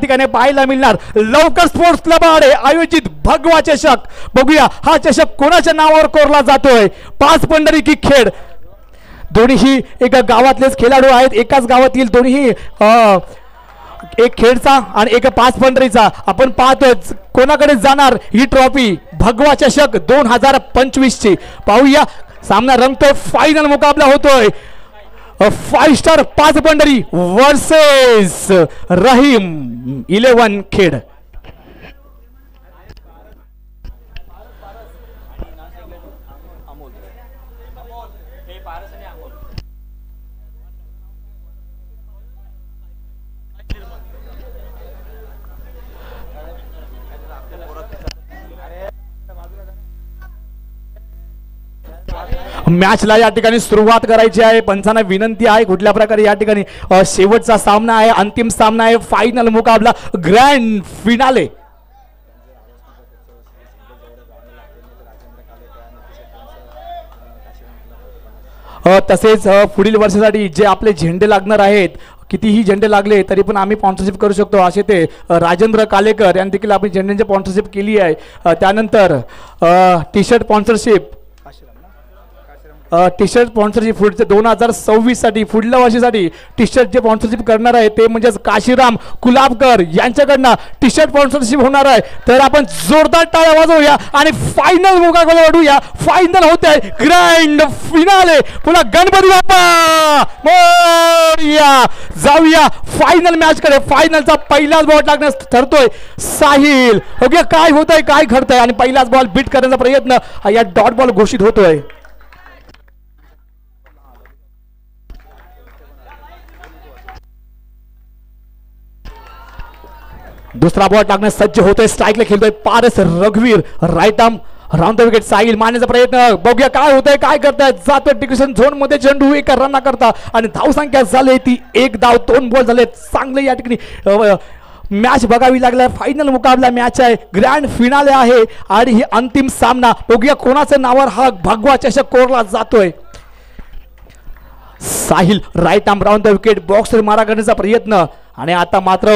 ठिकाणी पाहायला मिळणार। लवकर स्पोर्ट्स क्लब आयोजित भगवा चषक, बघूया हा चषक कोणाच्या नावावर कोरला जातोय। 5 पंढरी की खेड, दोन्ही एका गावातलेच खेळाडू आहेत, एकाच गावातील दोन्ही, एक खेडचा आणि एक 5 पंढरीचा। आपण पाहतोय कोणाकडे जाणार ही ट्रॉफी, भगवा चषक 2025 ची। पाहूया सामना रंगतोय, फायनल मुकाबला होतोय 5 स्टार 5 पंढरी वर्सेस रहीम 11 खेड। मॅचला या ठिकाणी सुरुवात करायची आहे। पंचांना विनंती आहे कुठल्या प्रकारे या ठिकाणी शेवटचा सामना आहे, अंतिम सामना आहे, फायनल मुकाबला, ग्रँड फिनाले। तसेच पुढील वर्षासाठी जे आपले झेंडे लागणार आहेत, कितीही झेंडे लागले तरी पण आम्ही स्पॉन्सरशिप करू शकतो असे ते राजेंद्र कालेकर यांनी देखील आपण झेंड्यांची स्पॉन्सरशिप केली आहे। त्यानंतर T shirt sponsorship, T shirt sponsorship पुढचे 2026 साठी, पुढल्या वर्षीसाठी टी शर्ट जे स्पॉन्सरशिप करणार आहे ते म्हणजे Kashiram Kulabkar यांच्याकडनं T shirt sponsorship होणार आहे। तर आपण जोरदार टाळ्या वाजवूया आणि फायनल मुकाबला वाढूया। फायनल होते आहे ग्रँड फिनाले। पुन्हा गणपती बाप्पा मोरया। जाऊया फायनल मॅच कडे। फायनलचा पहिलाच बॉल टाकण्यास ठरतोय साहिल। ओके, काय होतंय, काय घडतंय आणि पहिलाच बॉल बीट करण्याचा प्रयत्न या डॉट बॉल घोषित होतोय। दुसरा बॉल टाकण्यास सज्ज होतोय, स्ट्राईकला खेळतोय पारस रघुवीर। Right arm round the wicket, Sahil मारण्याचा प्रयत्न, बघूया काय होतंय, काय करताय। जातोय डिक्रेशन झोन मध्ये, चेंडू एका रन करता आणि धावसंख्या झाली ती 1 धाव 2 बॉल झाले। चांगले या ठिकाणी मॅच बघावी लागलाय। फायनल मुकाबला मॅच आहे, ग्रँड फिनाले आहे आणि ही अंतिम सामना, बघूया कोणाच्या नावावर हा भगवा चषक कोरला जातोय। Sahil right arm round the wicket, बॉक्सवर मारा करण्याचा प्रयत्न आणि आता मात्र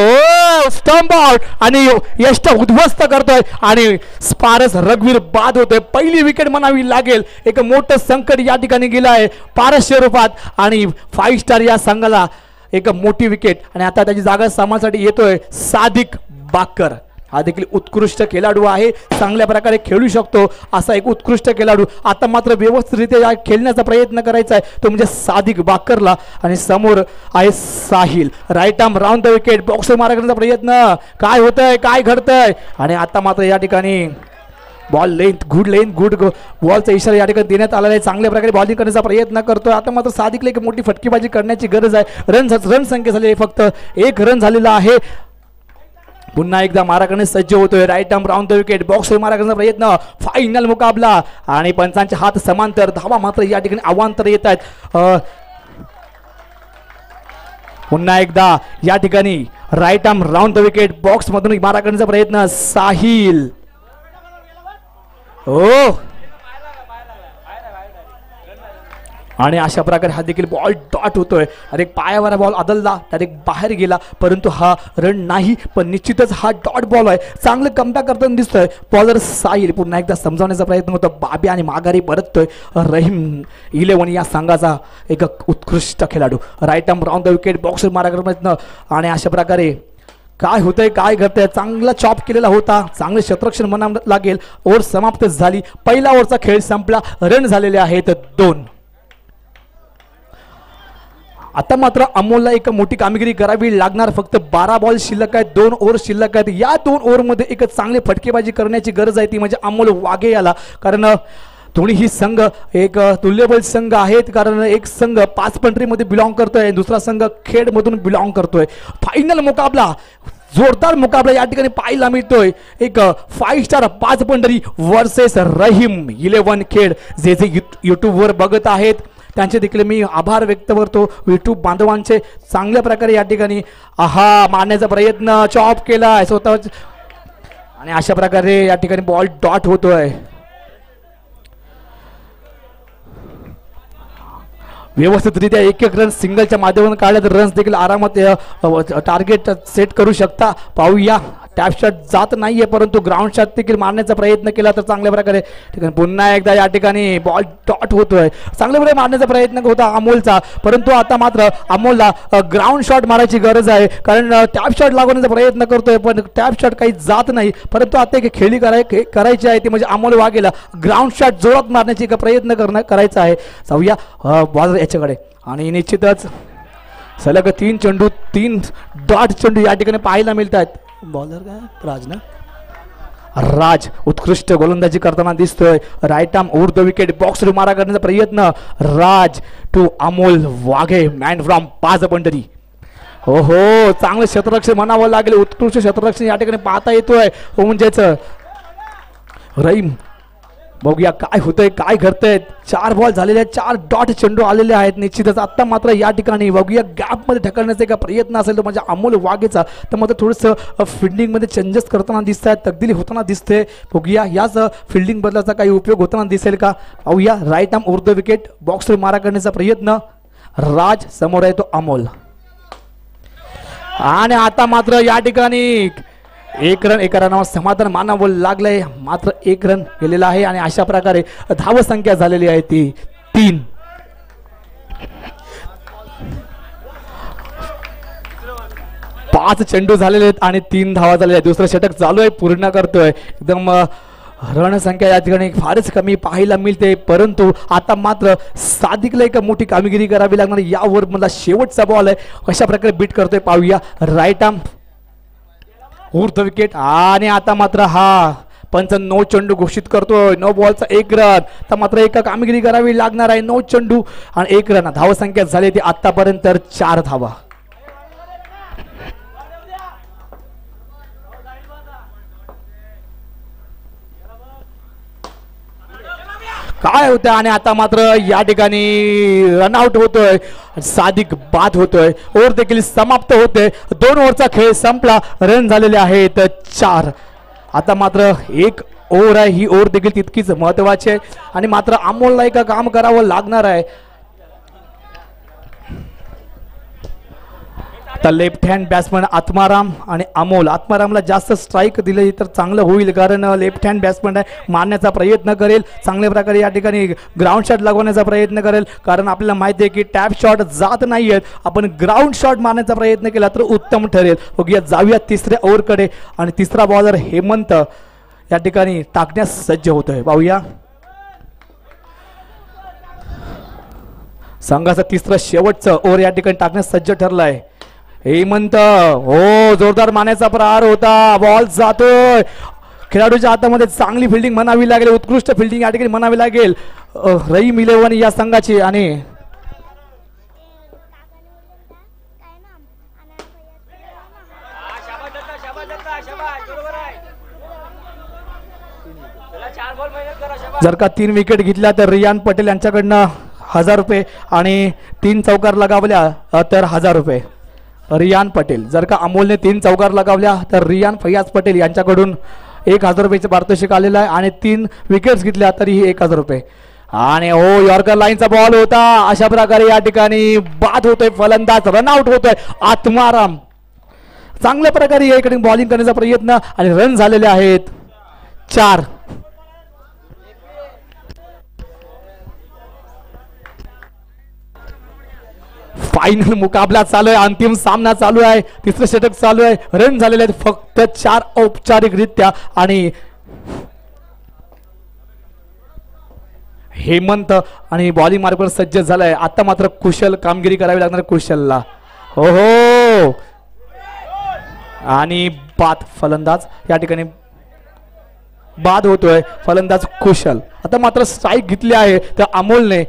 स्टंप आउट आणि यष्ट उद्ध्वस्त करतोय आणि पारस रघुवीर बाद होतोय। पहिली विकेट म्हणावी लागेल, एक मोठं संकट या ठिकाणी गेलं आहे पारसच्या रूपात आणि 5 स्टार या संघाला एक मोठी विकेट आणि आता त्याची जागा सामासाठी येतोय सादिक बाकर। हा देखील उत्कृष्ट खेळाडू आहे, चांगल्या प्रकारे खेळू शकतो असा एक उत्कृष्ट खेळाडू। आता मात्र व्यवस्थितरित्या खेळण्याचा प्रयत्न करायचा आहे तो म्हणजे सादिक बाकरला आणि समोर आहे Sahil. Right arm round the wicket, box मारा करण्याचा प्रयत्न, काय होतंय, काय घडतंय आणि आता मात्र या ठिकाणी बॉल लेंथ गुड बॉलचा इशारा या ठिकाणी देण्यात आलेला आहे। चांगल्या प्रकारे बॉलिंग करण्याचा प्रयत्न करतोय। आता मात्र सादिकला एक मोठी फटकेबाजी करण्याची गरज आहे। रन संख्या झाली फक्त 1 रन झालेला आहे। पुन्हा एकदा मारा करण्यास सज्ज होतोय, right arm round the wicket, box मारा करण्याचा प्रयत्न, फायनल मुकाबला आणि पंचांचे हात समांतर, धावा मात्र या ठिकाणी अवांतर येत आहेत। पुन्हा एकदा या ठिकाणी right arm round the wicket, box मधून मारा करण्याचा प्रयत्न साहिल। आणि अशा प्रकारे हा देखील बॉल डॉट होतोय आणि पायावर बॉल आदलला डायरेक्ट बाहेर गेला, परंतु हा रन नाही, पण निश्चितच हा डॉट बॉल आहे। चांगलं कमबॅक करताना दिसतोय बॉलर साहिल। पुन्हा एकदा समजावण्याचा प्रयत्न होतो, बाबी आणि माघारी परततोय रहीम 11 या संघाचा एक उत्कृष्ट खेळाडू। Right arm round the wicket, बॉक्सवर मारा करण्याचा प्रयत्न आणि अशा प्रकारे काय होतंय, काय घडतंय। चांगला चॉप केलेला होता, चांगले क्षेत्ररक्षण म्हणावं लागेल। ओव्हर समाप्त झाली, पहिला ओव्हरचा खेळ संपला, रन झालेले आहेत 2। आता मात्र अमोलला एक मोठी कामगिरी करावी लागणार। फक्त 12 बॉल शिल्लक आहेत, 2 ओव्हर शिल्लक आहेत। या 2 ओव्हरमध्ये एक चांगली फटकेबाजी करण्याची गरज आहे, ती म्हणजे अमोल वाघे याला, कारण दोन्ही संघ एक तुल्यबळ संघ आहेत, कारण एक संघ 5 पंढरीमध्ये बिलॉंग करतोय, दुसरा संघ खेडमधून बिलॉंग करतोय। फायनल मुकाबला, जोरदार मुकाबला या ठिकाणी पाहायला मिळतोय, एक 5 स्टार 5 पंढरी वर्सेस रहीम 11 खेड। जे यूट्यूबवर बघत आहेत त्यांचे देखील मी आभार व्यक्त करतो, यूट्यूब बांधवांचे। चांगल्या प्रकारे या ठिकाणी मारण्याचा प्रयत्न, चॉप केला स्वतः आणि अशा प्रकारे या ठिकाणी बॉल डॉट होतोय। व्यवस्थितरित्या एक एक रन सिंगलच्या माध्यमातून काढले तर रन्स देखील आरामात टार्गेट सेट करू शकता. पाहूया टॅप शॉट जात नाहीये परंतु ग्राउंड शॉट देखील मारण्याचा प्रयत्न केला तर चांगल्या प्रकारे ठिकाणी पुन्हा एकदा या ठिकाणी बॉल डॉट होतोय. चांगल्या प्रकारे मारण्याचा प्रयत्न होता अमोलचा परंतु आता मात्र अमोलला ग्राउंड शॉट मारायची गरज आहे कारण टॅप शॉट लागवण्याचा प्रयत्न करतोय पण टॅप शॉट काही जात नाही. परंतु आता एक खेळी करायची आहे ती म्हणजे अमोल वाघेला ग्राउंड शॉट जोरात मारण्याची प्रयत्न करायचा आहे. जाऊया बॉलर याच्याकडे आणि निश्चितच सलग 3 चेंडू 3 डॉट चेंडू या ठिकाणी पाहायला मिळत आहेत. बॉलर काय राज ना राज उत्कृष्ट गोलंदाजी करताना दिसतोय. Right arm over the wicket box मारा करण्याचा प्रयत्न Raj to Amol Waghe man from पाच पंढरी. हो हो चांगलं क्षेत्ररक्षण म्हणावं लागेल. उत्कृष्ट क्षेत्ररक्षण या ठिकाणी पाहता येतोय. म्हणजेच रहीम बघूया काय होतंय काय घडतंय. 4 बॉल झालेले आहेत 4 डॉट चेंडू आलेले आहेत. निश्चितच आता मात्र या ठिकाणी बघूया गॅपमध्ये ढकलण्याचा एक प्रयत्न असेल तो म्हणजे अमोल वाघेचा तर मात्र थोडंसं फिल्डिंगमध्ये चेंजेस करताना दिसत आहेत. तब्दिली होताना दिसते. बघूया याच फिल्डिंग बदलाचा काही उपयोग होताना दिसेल का. पाहूया right arm over the wicket बॉक्सवर मारा करण्याचा प्रयत्न राज समोर आहे तो अमोल आणि आता मात्र या ठिकाणी 1 रन एका रनावर समाधान मानावं लागलंय. मात्र 1 रन गेलेला आहे आणि अशा प्रकारे धाव संख्या झालेली आहे ती 3. पाच चेंडू झालेले आहेत आणि 3 धावा झालेल्या आहेत. दुसरं षटक चालू आहे पूर्ण करतोय. एकदम रणसंख्या या ठिकाणी फारच कमी पाहायला मिळते परंतु आता मात्र सादिकला एक मोठी कामगिरी करावी लागणार. यावर मला शेवटचा बॉल आहे अशा प्रकारे बीट करतोय. पाहूया right arm over the wicket आणि आता मात्र हा पंच 9 चेंडू घोषित करतोय. 9 बॉलचा 1 रन तर मात्र एक कामगिरी करावी लागणार आहे. 9 चेंडू आणि 1 रन धाव संख्या झाली ती आतापर्यंत 4 धावा. काय होतं आणि आता मात्र या ठिकाणी रनआउट होतोय. सादिक बाद होतोय. ओव्हर देखील समाप्त होते. 2 ओव्हरचा खेळ संपला. रन झालेले आहेत 4. आता मात्र 1 ओव्हर आहे. ही ओव्हर देखील तितकीच महत्वाची आहे आणि मात्र अमोलला एक काम करावं लागणार आहे. आता लेफ्ट हँड बॅट्समन आत्माराम आणि अमोल. आत्मारामला जास्त स्ट्राईक दिले तर चांगलं होईल कारण लेफ्ट हँड बॅट्समन आहे. मारण्याचा प्रयत्न करेल चांगल्या प्रकारे या ठिकाणी ग्राउंड शॉट लागवण्याचा प्रयत्न करेल कारण आपल्याला माहिती आहे की टॅप शॉट जात नाही आहेत. आपण ग्राउंड शॉट मारण्याचा प्रयत्न केला तर उत्तम ठरेल. बघूया जाऊया 3ऱ्या ओव्हरकडे आणि 3रा बॉलर हेमंत या ठिकाणी टाकण्यास सज्ज होतोय. पाहूया संघाचा 3रं शेवटचं ओव्हर या ठिकाणी टाकण्यास सज्ज ठरलाय. हेमंत हो जोरदार मारण्याचा प्रहार होता. बॉल जातोय. खेळाडूच्या हातामध्ये चांगली फिल्डिंग म्हणावी लागेल. उत्कृष्ट फिल्डिंग या ठिकाणी म्हणावी लागेल रहीम 11 या संघाची आणि जर का 3 विकेट घेतल्या तर रियान पटेल यांच्याकडनं 1000 रुपये आणि 3 चौकार लगावल्या तर 1000 रुपये. रियान पटेल जर का अमोलने 3 चौकार लगावल्या तर रियान फैयाज पटेल यांच्याकडून 1000 रुपयाचं पारितोषिक आलेलं आहे आणि 3 विकेट्स घेतल्या तरीही 1000 रुपये. आणि हो यॉर्कर लाईनचा बॉल होता. अशा प्रकारे या ठिकाणी बाद होतोय. फलंदाज रनआउट होतोय. आत्माराम चांगल्या प्रकारे या ठिकाणी बॉलिंग करण्याचा प्रयत्न आणि रन झालेले आहेत 4. फायनल मुकाबला चालू आहे. अंतिम सामना चालू आहे. 3रं षटक चालू आहे. रन झालेले आहेत फक्त 4 औपचारिकरित्या आणि हेमंत आणि बॉलिंग मार्कवर सज्ज झालाय. आता मात्र कुशल कामगिरी करावी लागणार कुशलला. हो हो आणि बाद फलंदाज या ठिकाणी बाद होतोय. फलंदाज कुशल. आता मात्र स्ट्राईक घेतली आहे तर अमोलने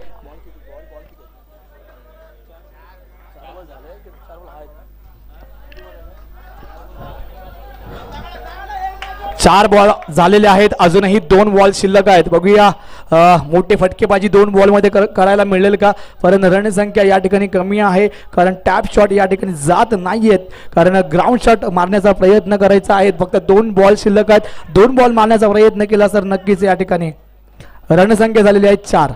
4 बॉल झालेले आहेत. अजूनही 2 बॉल शिल्लक आहेत. बघूया मोठे फटकेबाजी 2 बॉलमध्ये करायला मिळेल का. परंतु रणसंख्या या ठिकाणी कमी आहे कारण टॅप शॉट या ठिकाणी जात नाहीयेत कारण ग्राउंड शॉट मारण्याचा प्रयत्न करायचा आहे. फक्त 2 बॉल शिल्लक आहेत. 2 बॉल मारण्याचा प्रयत्न केला तर नक्कीच या ठिकाणी रणसंख्या झालेली आहे 4.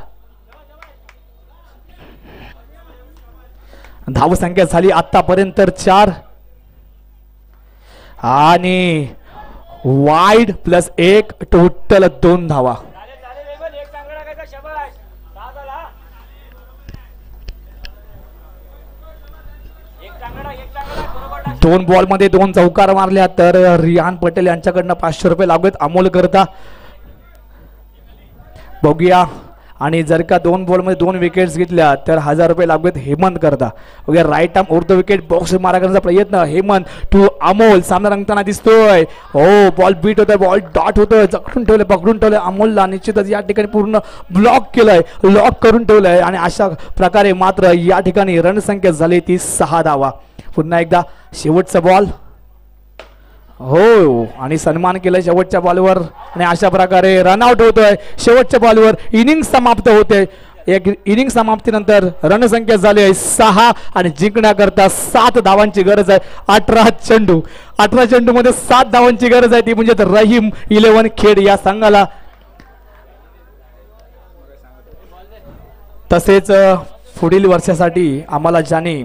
धावसंख्या झाली आतापर्यंत 4 आणि वाईड प्लस 1 टोटल 2 धावा. दोन बॉल मध्ये 2 चौकार मारल्या तर रियान पटेल यांच्याकडनं 500 रुपये लागत अमोल करता. बघूया आणि जर का 2 बॉल मध्ये 2 विकेट्स घेतल्या तर 1000 रुपये लागत हेमंत करता. बघूया right arm over the wicket box मारा करण्याचा प्रयत्न हेमंत टू अमोल सामना रंगताना दिसतोय. हो बॉल बीट होतोय बॉल डॉट होतोय जखडून ठेवलंय पकडून ठेवलंय अमोलला निश्चितच या ठिकाणी पूर्ण ब्लॉक केलंय लॉक करून ठेवलंय आणि अशा प्रकारे मात्र या ठिकाणी रणसंख्या झाली ती 6 धावा. पुन्हा एकदा शेवटचा बॉल हो आणि सन्मान केलाय शेवटच्या बॉलवर आणि अशा प्रकारे रनआउट होतोय. शेवटच्या बॉलवर इनिंग समाप्त होते. एक इनिंग समाप्तीनंतर रणसंख्या झाली आहे 6 आणि जिंकण्याकरता 7 धावांची गरज आहे. 18 चेंडू मध्ये 7 धावांची गरज आहे ती म्हणजे रहीम 11 खेड या संघाला. तसेच पुढील वर्षासाठी आम्हाला ज्याने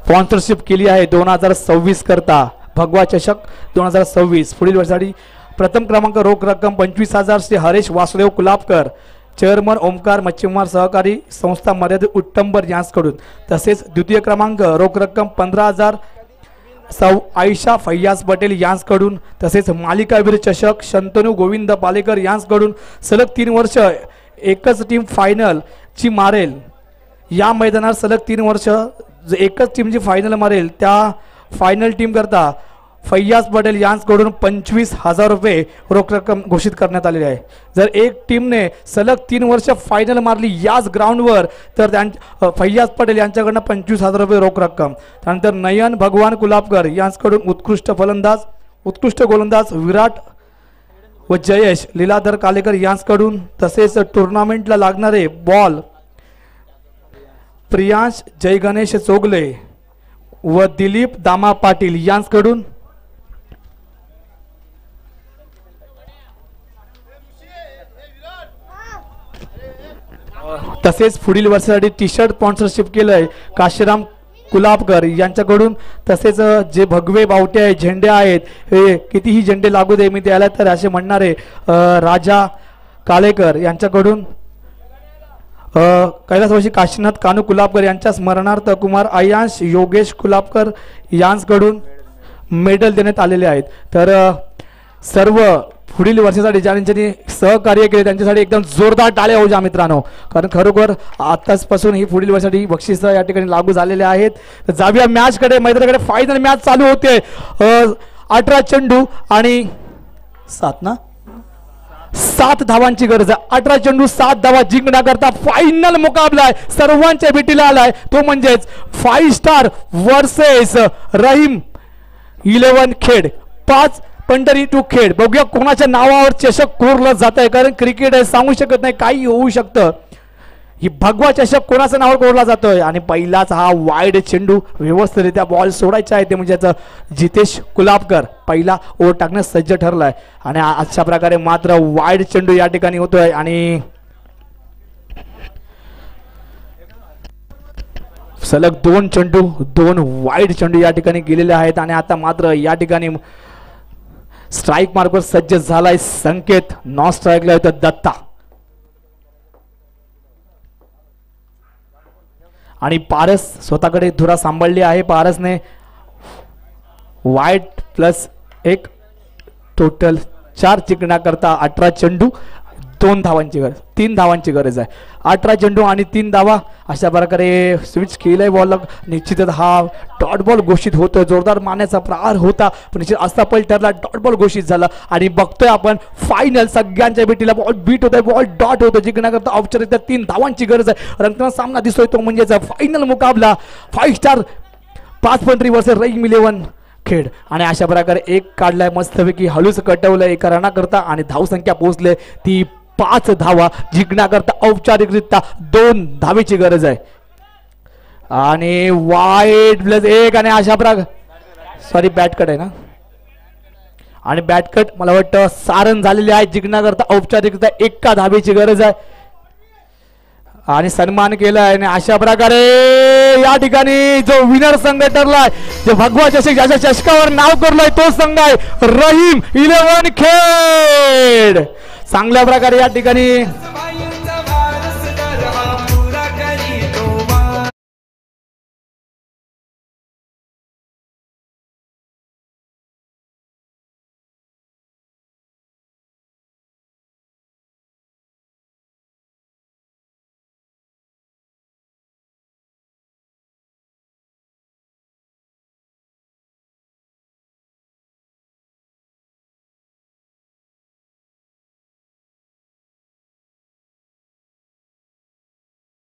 स्पॉन्सरशिप केली आहे 2026 करता भगवा चषक 2026 पुढील वर्षासाठी प्रथम क्रमांक रोख रक्कम 25,000 श्री हरेश वासुदेव कुलाबकर चेअरमन ओमकार मच्छिमार सहकारी संस्था मर्यादित उट्टंबर यांच्याकडून. तसेच द्वितीय क्रमांक रोख रक्कम 15,000 सौ आयशा फैयाज पटेल यांच्याकडून. तसेच मालिकावीर चषक शंतनू गोविंद पालेकर यांच्याकडून. सलग 3 वर्ष एकच टीम फायनल ची मारेल या मैदानात सलग 3 वर्ष एकच टीम जी फायनल मारेल त्या फायनल टीम करता फैयाज पटेल यांच्याकडून 25,000 रुपये रोख रक्कम घोषित करण्यात आलेली आहे. जर एक टीमने सलग 3 वर्ष फायनल मारली याच ग्राउंडवर तर फैयाज पटेल यांच्याकडनं 25,000 रुपये रोख रक्कम. त्यानंतर नयन भगवान कुलाबकर यांच्याकडून उत्कृष्ट गोलंदाज विराट व जयेश लीलाधर कालेकर यांच्याकडून. तसेच टुर्नामेंटला लागणारे बॉल प्रियांश जय गणेश चोगले व दिलीप दामा पाटील यांच्याकडून. तसेच पुढील वर्षासाठी टी शर्ट स्पॉन्सरशिप केलंय काशीराम कुलाबकर यांच्याकडून. तसेच जे भगवे बावटे आहेत झेंडे आहेत हे कितीही झेंडे लागू दे मी त्याला तर असे म्हणणारे राजा कालेकर यांच्याकडून. कैलासवासी काशीनाथ कानू कुलाबकर यांच्या स्मरणार्थ कुमार आयांश योगेश कुलाबकर यांच्याकडून मेडल देण्यात आलेले आहेत. तर सर्व पुढील वर्षासाठी ज्यांनी सहकार्य केले त्यांच्यासाठी एकदम जोरदार टाळ्या होऊ द्या मित्रांनो, कारण खरोखर आताचपासून ही पुढील वर्षासाठी बक्षीस या ठिकाणी लागू झालेले आहेत. जाऊया मॅचकडे. मैदानाकडे फायनल मॅच चालू होते. 18 चेंडू आणि 7 धावांची गरज आहे. 18 चेंडू 7 धावा जिंकण्याकरता फायनल मुकाबला आहे. सर्वांच्या भेटीला आलाय तो म्हणजेच 5 star versus Rahim 11 Khed 5 Pandhari two Khed. बघूया कोणाच्या नावावर चषक कोरलं जात आहे, कारण क्रिकेट आहे सांगू शकत नाही काही होऊ शकतं. ही भगवा चषक कोणाच्या नावावर कोरला जातोय आणि पहिलाच हा वाईड चेंडू व्यवस्थितरित्या बॉल सोडायचा आहे ते म्हणजे जितेश कुलाबकर पहिला ओव्हर टाकण्यास सज्ज ठरलाय आणि अशा प्रकारे मात्र वाईड चेंडू या ठिकाणी होतोय आणि सलग 2 चेंडू 2 वाईड चेंडू या ठिकाणी गेलेले आहेत आणि आता मात्र या ठिकाणी स्ट्राईक मार्कवर सज्ज झालाय संकेत. नॉन स्ट्राईकला होतं दत्ता आणि पारस स्वतःकडे धुरा सांभाळली आहे. पारसने वाईट +1 टोटल 4 जिंकण्याकरता 18 चेंडू 2 धावांची गरज 3 धावांची गरज आहे. 18 चेंडू आणि 3 धावा अशा प्रकारे स्विच केलंय बॉल. निश्चितच हा डॉट बॉल घोषित होतो. जोरदार मारण्याचा प्रहार होता पण निश्चित असा पल ठरला. डॉट बॉल घोषित झाला आणि बघतोय आपण फायनल सगळ्यांच्या भेटीला बॉल बीट होतोय बॉल डॉट होतो. जिंकण्याकरता औपचारिकता 3 धावांची गरज आहे. रंगताना सामना दिसतोय तो म्हणजेच फायनल मुकाबला 5 स्टार 5 पंढरी वर्सेस रहीम 11 खेड आणि अशा प्रकारे एक काढलाय मस्तपैकी हळूच कटवलंय एका रनाकरता आणि धावसंख्या पोहोचले ती 5 धावा. जिंकण्याकरता औपचारिकरित्या 2 धावेची गरज आहे आणि वाईड +1 आणि अशा प्रकार बॅटकट आहे ना आणि बॅटकट मला वाटतं सारण झालेले आहे. जिंकण्याकरता औपचारिकरित्या 1 धावेची गरज आहे आणि सन्मान केलाय आणि अशा प्रकारे या ठिकाणी जो विनर संघ ठरलाय, जे भगवा चषक ज्याच्या चषकावर नाव करलंय तो संघ आहे रहीम 11 खेड. चांगल्या प्रकारे या ठिकाणी